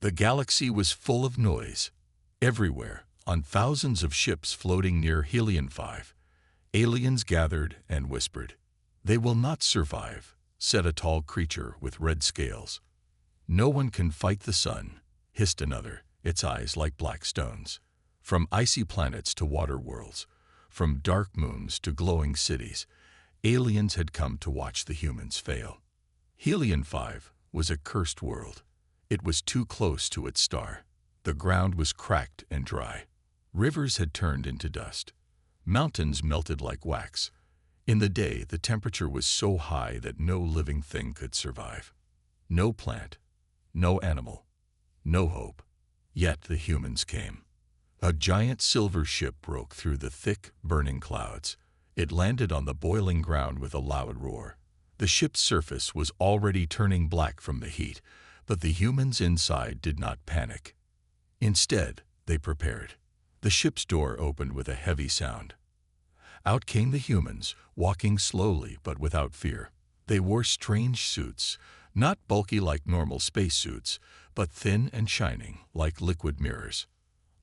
The galaxy was full of noise. Everywhere, on thousands of ships floating near Helion 5, aliens gathered and whispered. "They will not survive," said a tall creature with red scales. "No one can fight the sun," hissed another, its eyes like black stones. From icy planets to water worlds, from dark moons to glowing cities, aliens had come to watch the humans fail. Helion 5 was a cursed world. It was too close to its star. The ground was cracked and dry. Rivers had turned into dust. Mountains melted like wax. In the day, the temperature was so high that no living thing could survive. No plant, no animal, no hope. Yet the humans came. A giant silver ship broke through the thick, burning clouds. It landed on the boiling ground with a loud roar. The ship's surface was already turning black from the heat, but the humans inside did not panic. Instead, they prepared. The ship's door opened with a heavy sound. Out came the humans, walking slowly but without fear. They wore strange suits, not bulky like normal spacesuits, but thin and shining like liquid mirrors.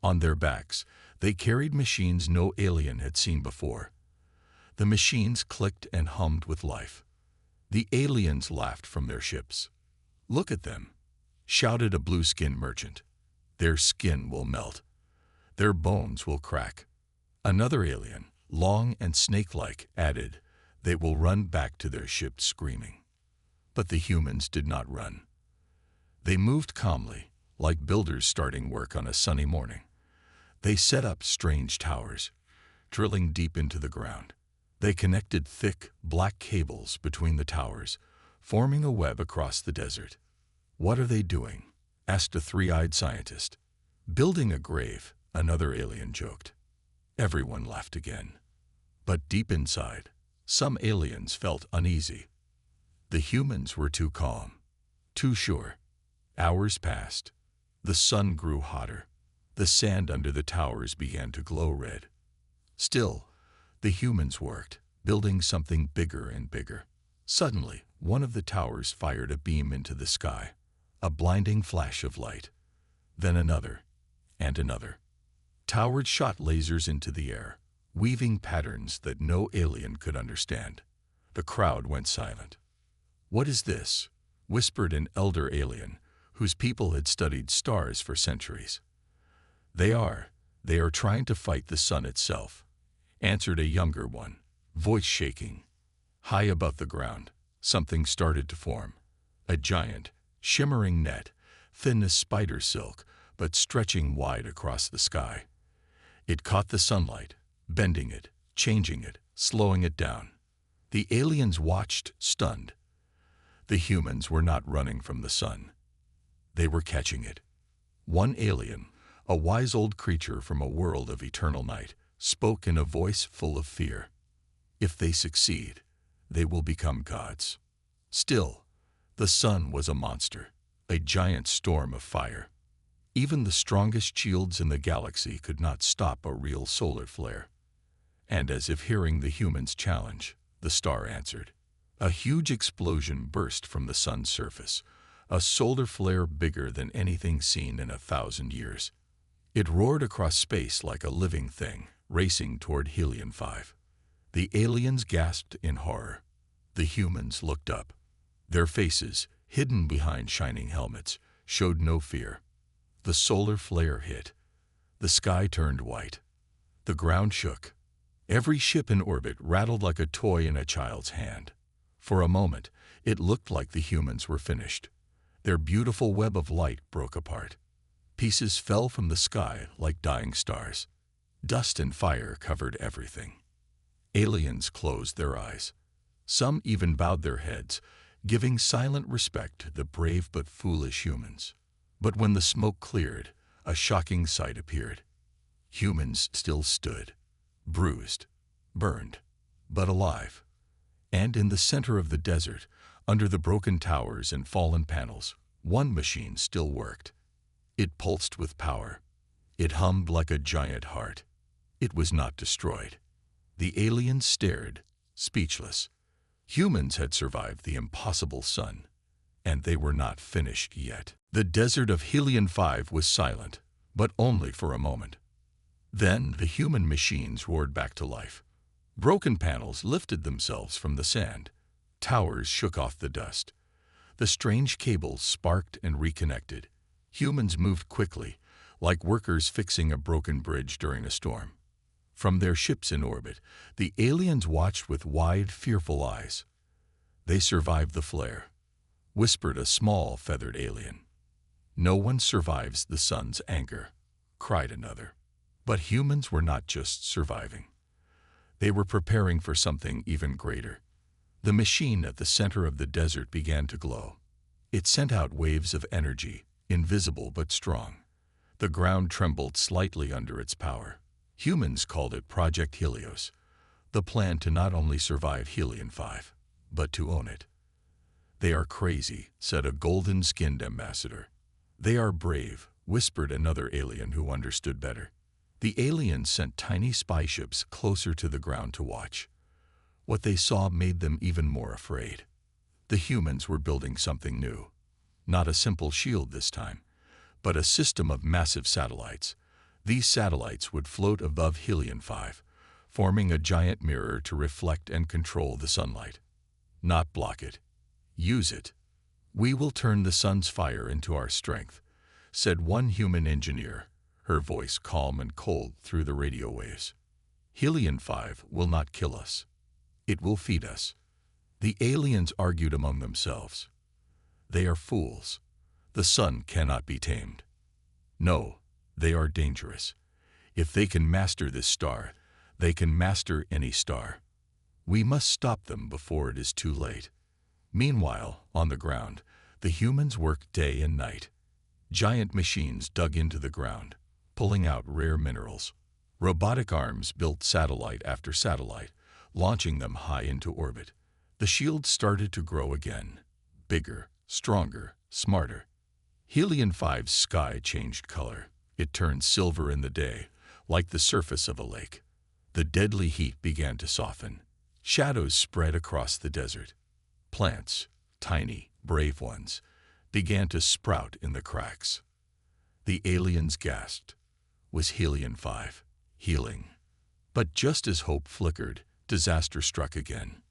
On their backs, they carried machines no alien had seen before. The machines clicked and hummed with life. The aliens laughed from their ships. "Look at them," shouted a blue-skinned merchant. "Their skin will melt. Their bones will crack." Another alien, long and snake-like, added, "They will run back to their ship screaming." But the humans did not run. They moved calmly, like builders starting work on a sunny morning. They set up strange towers, drilling deep into the ground. They connected thick, black cables between the towers, forming a web across the desert. "What are they doing?" asked a three-eyed scientist. "Building a grave," another alien joked. Everyone laughed again. But deep inside, some aliens felt uneasy. The humans were too calm, too sure. Hours passed. The sun grew hotter. The sand under the towers began to glow red. Still, the humans worked, building something bigger and bigger. Suddenly, one of the towers fired a beam into the sky, a blinding flash of light. Then another, and another. Towers shot lasers into the air, weaving patterns that no alien could understand. The crowd went silent. "What is this?" whispered an elder alien, whose people had studied stars for centuries. They are trying to fight the sun itself," answered a younger one, voice shaking. High above the ground, something started to form. A giant, shimmering net, thin as spider silk, but stretching wide across the sky. It caught the sunlight, bending it, changing it, slowing it down. The aliens watched, stunned. The humans were not running from the sun. They were catching it. One alien, a wise old creature from a world of eternal night, spoke in a voice full of fear. "If they succeed, they will become gods." Still, the sun was a monster, a giant storm of fire. Even the strongest shields in the galaxy could not stop a real solar flare. And as if hearing the humans' challenge, the star answered. A huge explosion burst from the sun's surface, a solar flare bigger than anything seen in 1,000 years. It roared across space like a living thing, racing toward Helion 5. The aliens gasped in horror. The humans looked up. Their faces, hidden behind shining helmets, showed no fear. The solar flare hit. The sky turned white. The ground shook. Every ship in orbit rattled like a toy in a child's hand. For a moment, it looked like the humans were finished. Their beautiful web of light broke apart. Pieces fell from the sky like dying stars. Dust and fire covered everything. Aliens closed their eyes. Some even bowed their heads, giving silent respect to the brave but foolish humans. But when the smoke cleared, a shocking sight appeared. Humans still stood, bruised, burned, but alive. And in the center of the desert, under the broken towers and fallen panels, one machine still worked. It pulsed with power. It hummed like a giant heart. It was not destroyed. The aliens stared, speechless. Humans had survived the impossible sun, And they were not finished yet. The desert of Helion 5 was silent, but only for a moment. Then the human machines roared back to life. Broken panels lifted themselves from the sand. Towers shook off the dust. The strange cables sparked and reconnected. Humans moved quickly, like workers fixing a broken bridge during a storm. From their ships in orbit, the aliens watched with wide, fearful eyes. "They survived the flare," whispered a small, feathered alien. "No one survives the sun's anger," cried another. But humans were not just surviving. They were preparing for something even greater. The machine at the center of the desert began to glow. It sent out waves of energy, invisible but strong. The ground trembled slightly under its power. Humans called it Project Helios, the plan to not only survive Helion 5, but to own it. "They are crazy," said a golden-skinned ambassador. "They are brave," whispered another alien who understood better. The aliens sent tiny spy ships closer to the ground to watch. What they saw made them even more afraid. The humans were building something new. Not a simple shield this time, but a system of massive satellites. These satellites would float above Helion 5, forming a giant mirror to reflect and control the sunlight. Not block it. Use it. "We will turn the sun's fire into our strength," said one human engineer, her voice calm and cold through the radio waves. "Helion 5 will not kill us. It will feed us." The aliens argued among themselves. "They are fools. The sun cannot be tamed." "No, they are dangerous. If they can master this star, they can master any star. We must stop them before it is too late." Meanwhile, on the ground, the humans worked day and night. Giant machines dug into the ground, pulling out rare minerals. Robotic arms built satellite after satellite, launching them high into orbit. The shield started to grow again, bigger, stronger, smarter. Helion 5's sky changed color. It turned silver in the day, like the surface of a lake. The deadly heat began to soften. Shadows spread across the desert. Plants, tiny, brave ones, began to sprout in the cracks. The aliens gasped. Was Helion 5 healing? But just as hope flickered, disaster struck again.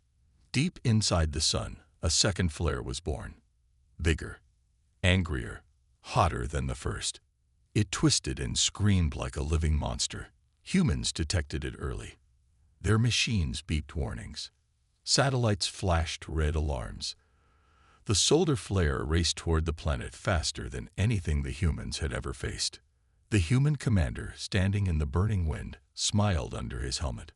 Deep inside the sun, a second flare was born. Bigger, angrier, hotter than the first. It twisted and screamed like a living monster. Humans detected it early. Their machines beeped warnings. Satellites flashed red alarms. The solar flare raced toward the planet faster than anything the humans had ever faced. The human commander, standing in the burning wind, smiled under his helmet.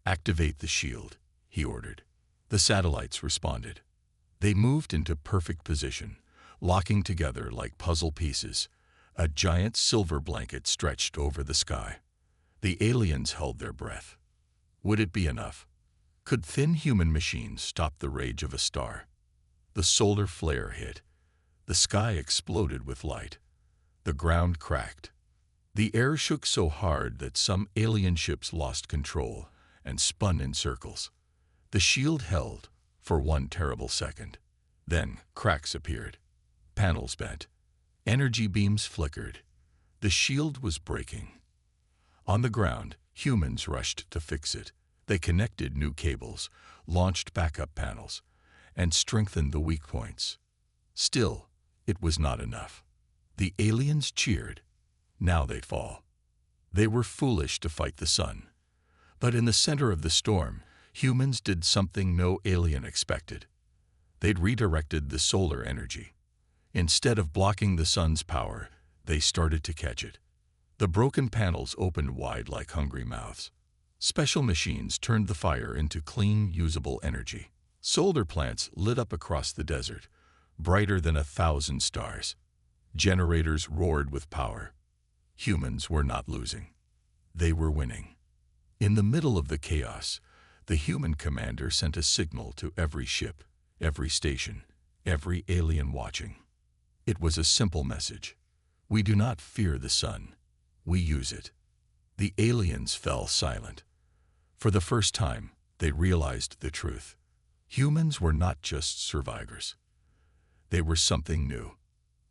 "Activate the shield," he ordered. The satellites responded. They moved into perfect position, locking together like puzzle pieces. A giant silver blanket stretched over the sky. The aliens held their breath. Would it be enough? Could thin human machines stop the rage of a star? The solar flare hit. The sky exploded with light. The ground cracked. The air shook so hard that some alien ships lost control and spun in circles. The shield held for one terrible second. Then cracks appeared. Panels bent. Energy beams flickered. The shield was breaking. On the ground, humans rushed to fix it. They connected new cables, launched backup panels, and strengthened the weak points. Still, it was not enough. The aliens cheered. Now they'd fall. They were foolish to fight the sun. But in the center of the storm, humans did something no alien expected. They'd redirected the solar energy. Instead of blocking the sun's power, they started to catch it. The broken panels opened wide like hungry mouths. Special machines turned the fire into clean, usable energy. Solar plants lit up across the desert, brighter than 1,000 stars. Generators roared with power. Humans were not losing. They were winning. In the middle of the chaos, the human commander sent a signal to every ship, every station, every alien watching. It was a simple message. We do not fear the sun. We use it. The aliens fell silent. For the first time, they realized the truth. Humans were not just survivors. They were something new,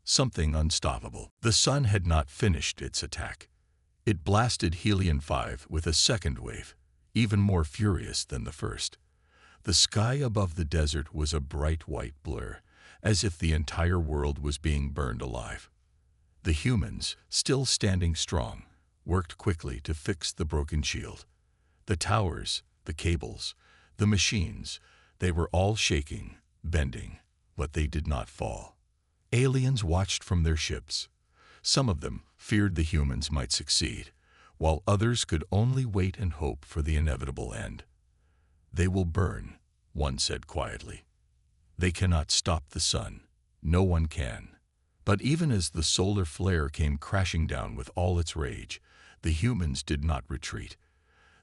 something unstoppable. The sun had not finished its attack. It blasted Helion-5 with a second wave, even more furious than the first. The sky above the desert was a bright white blur, as if the entire world was being burned alive. The humans, still standing strong, worked quickly to fix the broken shield. The towers, the cables, the machines, they were all shaking, bending, but they did not fall. Aliens watched from their ships. Some of them feared the humans might succeed, while others could only wait and hope for the inevitable end. "They will burn," one said quietly. "They cannot stop the sun. No one can." But even as the solar flare came crashing down with all its rage, the humans did not retreat.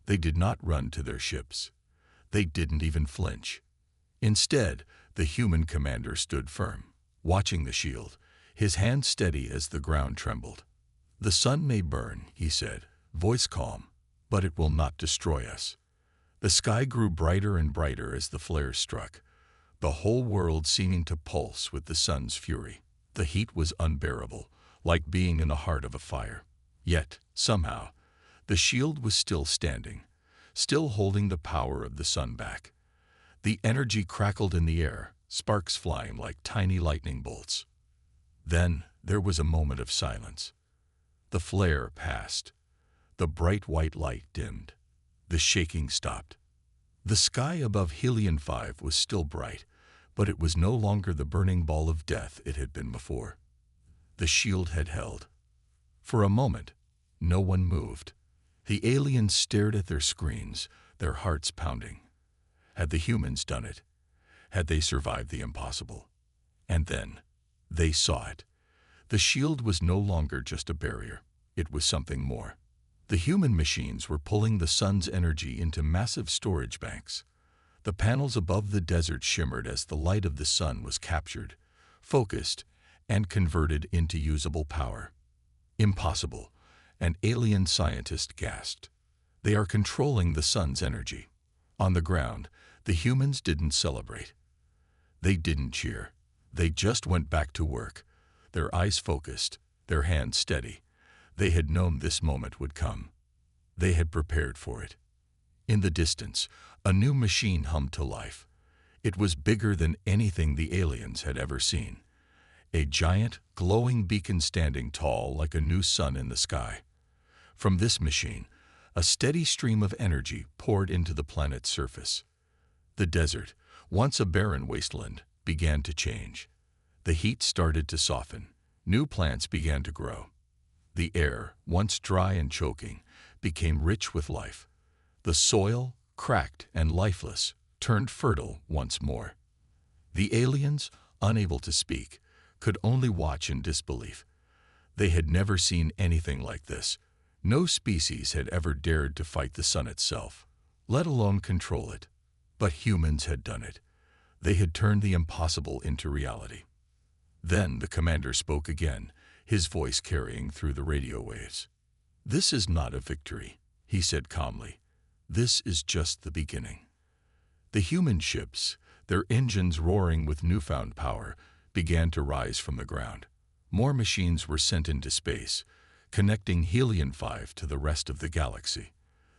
They did not run to their ships. They didn't even flinch. Instead, the human commander stood firm, watching the shield, his hand steady as the ground trembled. "The sun may burn," he said, voice calm, "but it will not destroy us." The sky grew brighter and brighter as the flares struck, the whole world seeming to pulse with the sun's fury. The heat was unbearable, like being in the heart of a fire. Yet, somehow, the shield was still standing, still holding the power of the sun back. The energy crackled in the air, sparks flying like tiny lightning bolts. Then there was a moment of silence. The flare passed. The bright white light dimmed. The shaking stopped. The sky above Helion-5 was still bright, but it was no longer the burning ball of death it had been before. The shield had held. For a moment, no one moved. The aliens stared at their screens, their hearts pounding. Had the humans done it? Had they survived the impossible? And then, they saw it. The shield was no longer just a barrier. It was something more. The human machines were pulling the sun's energy into massive storage banks. The panels above the desert shimmered as the light of the sun was captured, focused, and converted into usable power. "Impossible," an alien scientist gasped. "They are controlling the sun's energy." On the ground, the humans didn't celebrate. They didn't cheer. They just went back to work, their eyes focused, their hands steady. They had known this moment would come. They had prepared for it. In the distance, a new machine hummed to life. It was bigger than anything the aliens had ever seen. A giant, glowing beacon standing tall like a new sun in the sky. From this machine, a steady stream of energy poured into the planet's surface. The desert, once a barren wasteland, began to change. The heat started to soften. New plants began to grow. The air, once dry and choking, became rich with life. The soil, cracked and lifeless, turned fertile once more. The aliens, unable to speak, could only watch in disbelief. They had never seen anything like this. No species had ever dared to fight the sun itself, let alone control it. But humans had done it. They had turned the impossible into reality. Then the commander spoke again, his voice carrying through the radio waves. "This is not a victory," he said calmly. "This is just the beginning." The human ships, their engines roaring with newfound power, began to rise from the ground. More machines were sent into space, connecting Helion-5 to the rest of the galaxy.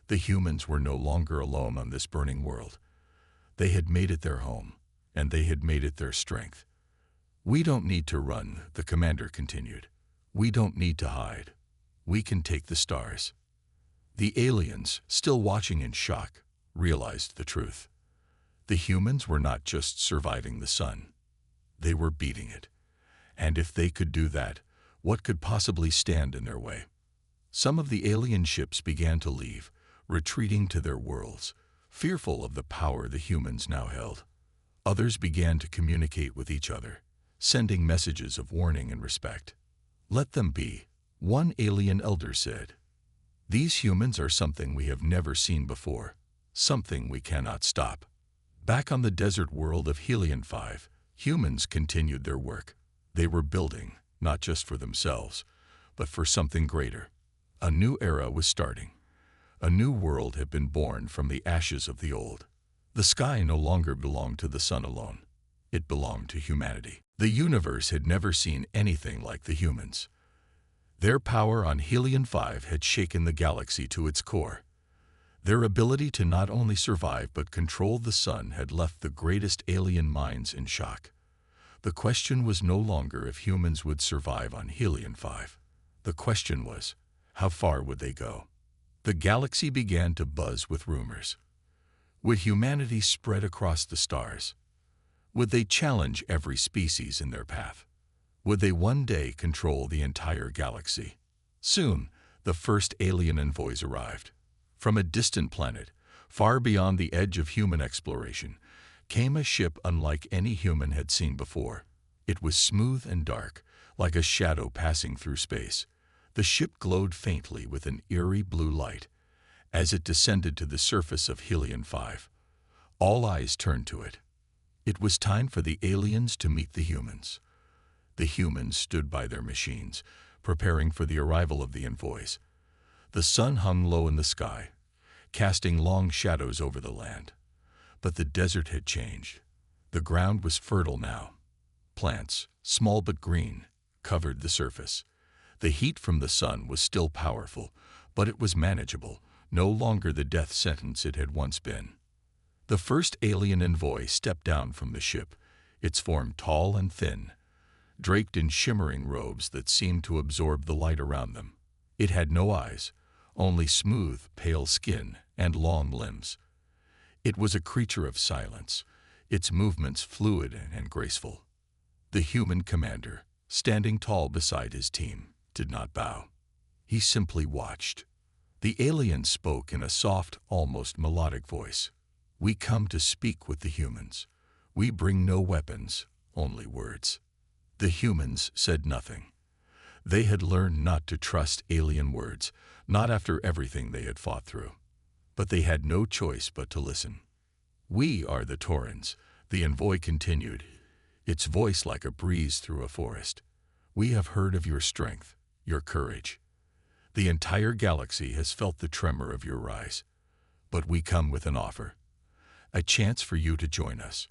The humans were no longer alone on this burning world. They had made it their home, and they had made it their strength. "We don't need to run," the commander continued. "We don't need to hide. We can take the stars." The aliens, still watching in shock, realized the truth. The humans were not just surviving the sun. They were beating it. And if they could do that, what could possibly stand in their way? Some of the alien ships began to leave, retreating to their worlds, fearful of the power the humans now held. Others began to communicate with each other, sending messages of warning and respect. "Let them be," one alien elder said. "These humans are something we have never seen before, something we cannot stop." Back on the desert world of Helion-5, humans continued their work. They were building, not just for themselves, but for something greater. A new era was starting. A new world had been born from the ashes of the old. The sky no longer belonged to the sun alone. It belonged to humanity. The universe had never seen anything like the humans. Their power on Helion 5 had shaken the galaxy to its core. Their ability to not only survive but control the sun had left the greatest alien minds in shock. The question was no longer if humans would survive on Helion 5. The question was, how far would they go? The galaxy began to buzz with rumors. Would humanity spread across the stars? Would they challenge every species in their path? Would they one day control the entire galaxy? Soon, the first alien envoys arrived. From a distant planet, far beyond the edge of human exploration, came a ship unlike any human had seen before. It was smooth and dark, like a shadow passing through space. The ship glowed faintly with an eerie blue light. As it descended to the surface of Helion 5, all eyes turned to it. It was time for the aliens to meet the humans. The humans stood by their machines, preparing for the arrival of the envoys. The sun hung low in the sky, casting long shadows over the land. But the desert had changed. The ground was fertile now. Plants, small but green, covered the surface. The heat from the sun was still powerful, but it was manageable, no longer the death sentence it had once been. The first alien envoy stepped down from the ship, its form tall and thin, draped in shimmering robes that seemed to absorb the light around them. It had no eyes, only smooth, pale skin and long limbs. It was a creature of silence, its movements fluid and graceful. The human commander, standing tall beside his team, did not bow. He simply watched. The alien spoke in a soft, almost melodic voice. "We come to speak with the humans. We bring no weapons, only words." The humans said nothing. They had learned not to trust alien words, not after everything they had fought through. But they had no choice but to listen. "We are the Taurans," the envoy continued, its voice like a breeze through a forest. "We have heard of your strength, your courage. The entire galaxy has felt the tremor of your rise. But we come with an offer, a chance for you to join us.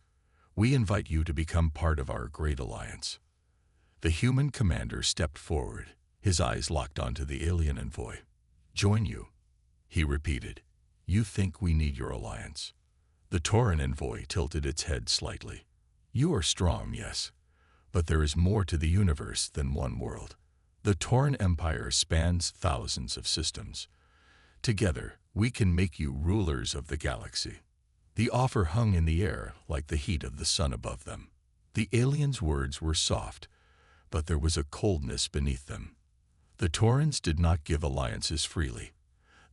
We invite you to become part of our great alliance." The human commander stepped forward, his eyes locked onto the alien envoy. "Join you," he repeated. "You think we need your alliance?" The Tauran envoy tilted its head slightly. "You are strong, yes, but there is more to the universe than one world. The Tauran Empire spans thousands of systems. Together, we can make you rulers of the galaxy." The offer hung in the air like the heat of the sun above them. The aliens' words were soft, but there was a coldness beneath them. The Taurans did not give alliances freely.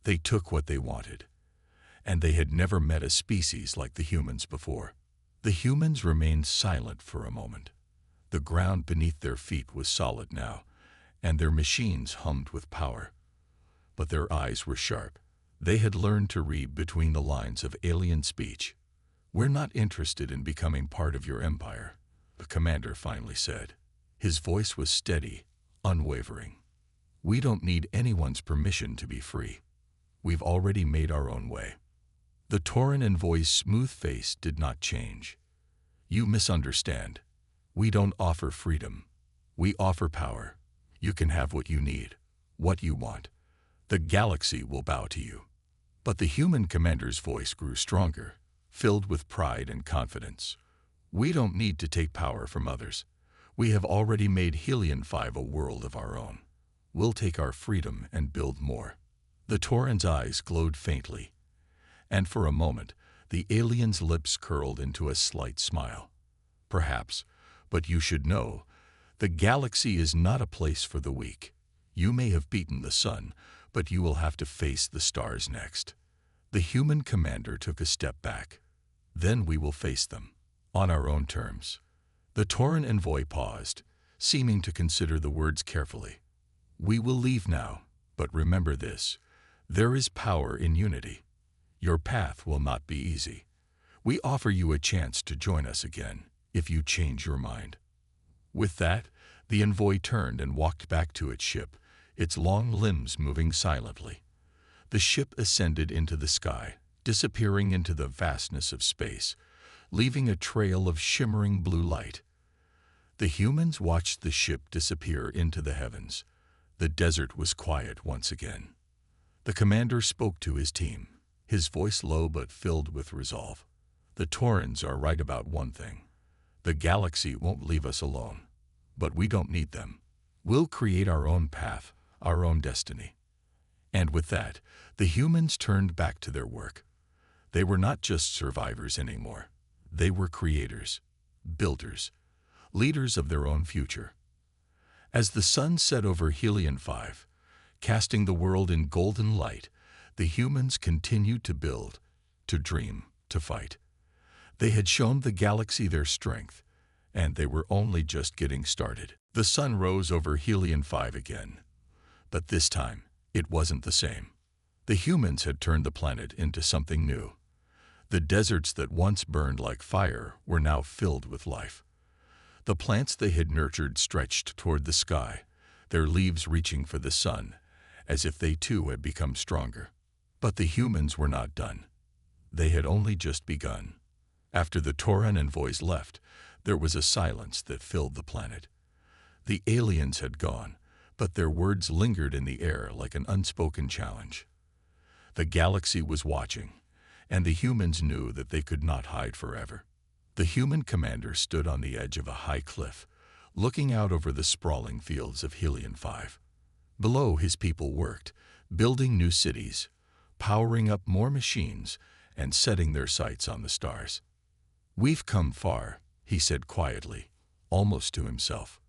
They took what they wanted. And they had never met a species like the humans before. The humans remained silent for a moment. The ground beneath their feet was solid now, and their machines hummed with power. But their eyes were sharp. They had learned to read between the lines of alien speech. "We're not interested in becoming part of your empire," the commander finally said. His voice was steady, unwavering. "We don't need anyone's permission to be free. We've already made our own way." The Tauran envoy's smooth face did not change. "You misunderstand. We don't offer freedom. We offer power. You can have what you need, what you want. The galaxy will bow to you." But the human commander's voice grew stronger, filled with pride and confidence. "We don't need to take power from others. We have already made Helion 5 a world of our own. We'll take our freedom and build more." The Tauran's eyes glowed faintly, and for a moment, the alien's lips curled into a slight smile. "Perhaps, but you should know, the galaxy is not a place for the weak. You may have beaten the sun, but you will have to face the stars next." The human commander took a step back. "Then we will face them, on our own terms." The Tauran envoy paused, seeming to consider the words carefully. "We will leave now, but remember this. There is power in unity. Your path will not be easy. We offer you a chance to join us again, if you change your mind." With that, the envoy turned and walked back to its ship, its long limbs moving silently. The ship ascended into the sky, disappearing into the vastness of space, leaving a trail of shimmering blue light. The humans watched the ship disappear into the heavens. The desert was quiet once again. The commander spoke to his team, his voice low but filled with resolve. The Taurans are right about one thing. The galaxy won't leave us alone. But we don't need them. We'll create our own path, our own destiny. And with that, the humans turned back to their work. They were not just survivors anymore. They were creators, builders, leaders of their own future. As the sun set over Helion 5, casting the world in golden light, the humans continued to build, to dream, to fight. They had shown the galaxy their strength, and they were only just getting started. The sun rose over Helion 5 again, but this time it wasn't the same. The humans had turned the planet into something new. The deserts that once burned like fire were now filled with life. The plants they had nurtured stretched toward the sky, their leaves reaching for the sun, as if they too had become stronger. But the humans were not done. They had only just begun. After the Tauran envoys left, there was a silence that filled the planet. The aliens had gone, but their words lingered in the air like an unspoken challenge. The galaxy was watching, and the humans knew that they could not hide forever. The human commander stood on the edge of a high cliff, looking out over the sprawling fields of Helion 5. Below, his people worked, building new cities, powering up more machines, and setting their sights on the stars. "We've come far," he said quietly, almost to himself.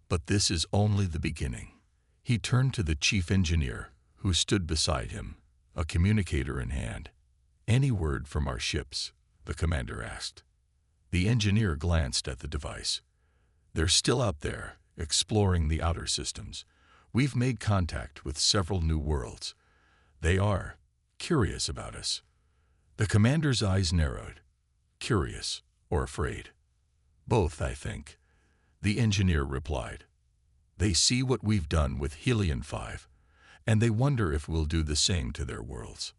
"But this is only the beginning." He turned to the chief engineer, who stood beside him, a communicator in hand. "Any word from our ships?" the commander asked. The engineer glanced at the device. "They're still out there, exploring the outer systems. We've made contact with several new worlds. They are curious about us." The commander's eyes narrowed. "Curious or afraid?" "Both, I think," the engineer replied. "They see what we've done with Helion 5, and they wonder if we'll do the same to their worlds."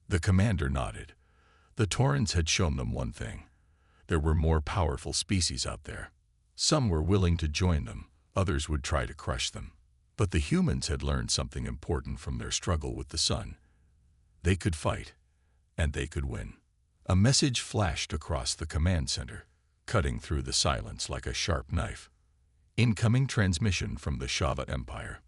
The commander nodded. The Taurans had shown them one thing. There were more powerful species out there. Some were willing to join them, others would try to crush them. But the humans had learned something important from their struggle with the sun. They could fight, and they could win. A message flashed across the command center, cutting through the silence like a sharp knife. Incoming transmission from the Shava Empire.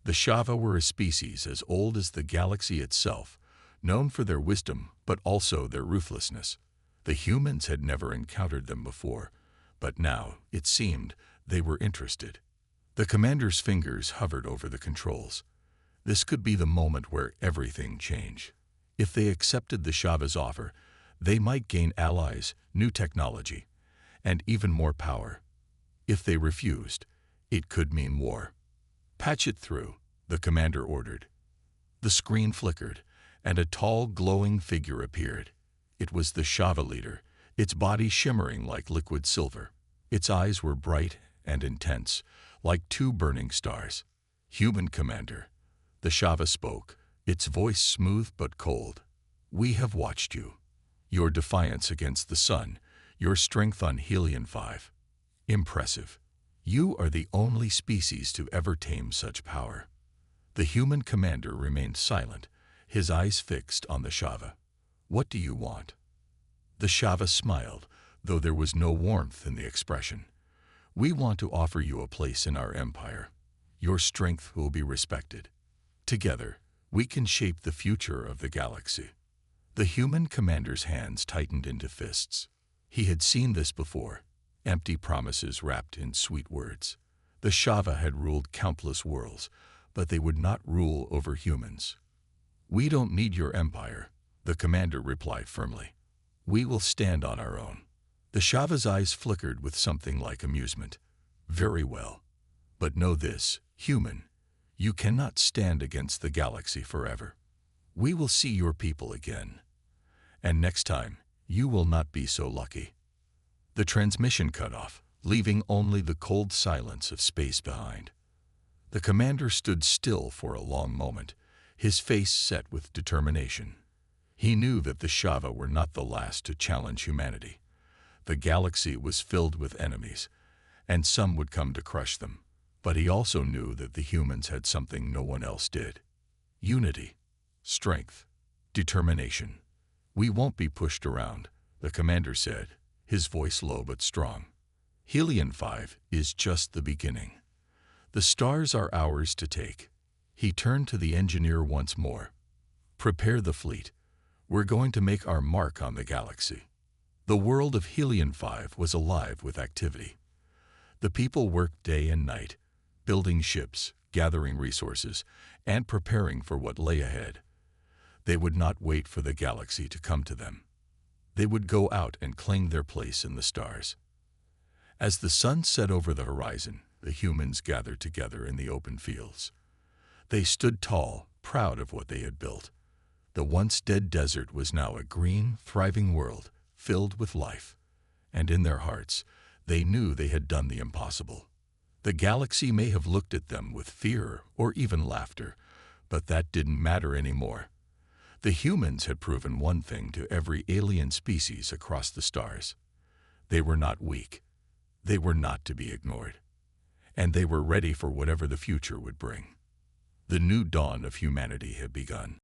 The Shava were a species as old as the galaxy itself, known for their wisdom but also their ruthlessness. The humans had never encountered them before, but now, it seemed, they were interested. The commander's fingers hovered over the controls. This could be the moment where everything changed. If they accepted the Shava's offer, they might gain allies, new technology, and even more power. If they refused, it could mean war. "Patch it through," the commander ordered. The screen flickered, and a tall, glowing figure appeared. It was the Shava leader, its body shimmering like liquid silver. Its eyes were bright and intense, like two burning stars. "Human commander," the Shava spoke, its voice smooth but cold. "We have watched you. Your defiance against the sun, your strength on Helion 5. Impressive. You are the only species to ever tame such power." The human commander remained silent, his eyes fixed on the Shava. "What do you want?" The Shava smiled, though there was no warmth in the expression. "We want to offer you a place in our empire. Your strength will be respected. Together, we can shape the future of the galaxy." The human commander's hands tightened into fists. He had seen this before, empty promises wrapped in sweet words. The Shava had ruled countless worlds, but they would not rule over humans. "We don't need your empire," the commander replied firmly. "We will stand on our own." The Shava's eyes flickered with something like amusement. "Very well. But know this, human, you cannot stand against the galaxy forever. We will see your people again. And next time, you will not be so lucky." The transmission cut off, leaving only the cold silence of space behind. The commander stood still for a long moment, his face set with determination. He knew that the Shava were not the last to challenge humanity. The galaxy was filled with enemies, and some would come to crush them. But he also knew that the humans had something no one else did. Unity, strength, determination. "We won't be pushed around," the commander said, his voice low but strong. "Helion 5 is just the beginning. The stars are ours to take." He turned to the engineer once more. "Prepare the fleet. We're going to make our mark on the galaxy." The world of Helion 5 was alive with activity. The people worked day and night, building ships, gathering resources, and preparing for what lay ahead. They would not wait for the galaxy to come to them. They would go out and claim their place in the stars. As the sun set over the horizon, the humans gathered together in the open fields. They stood tall, proud of what they had built. The once dead desert was now a green, thriving world filled with life. And in their hearts, they knew they had done the impossible. The galaxy may have looked at them with fear or even laughter, but that didn't matter anymore. The humans had proven one thing to every alien species across the stars. They were not weak. They were not to be ignored. And they were ready for whatever the future would bring. The new dawn of humanity had begun.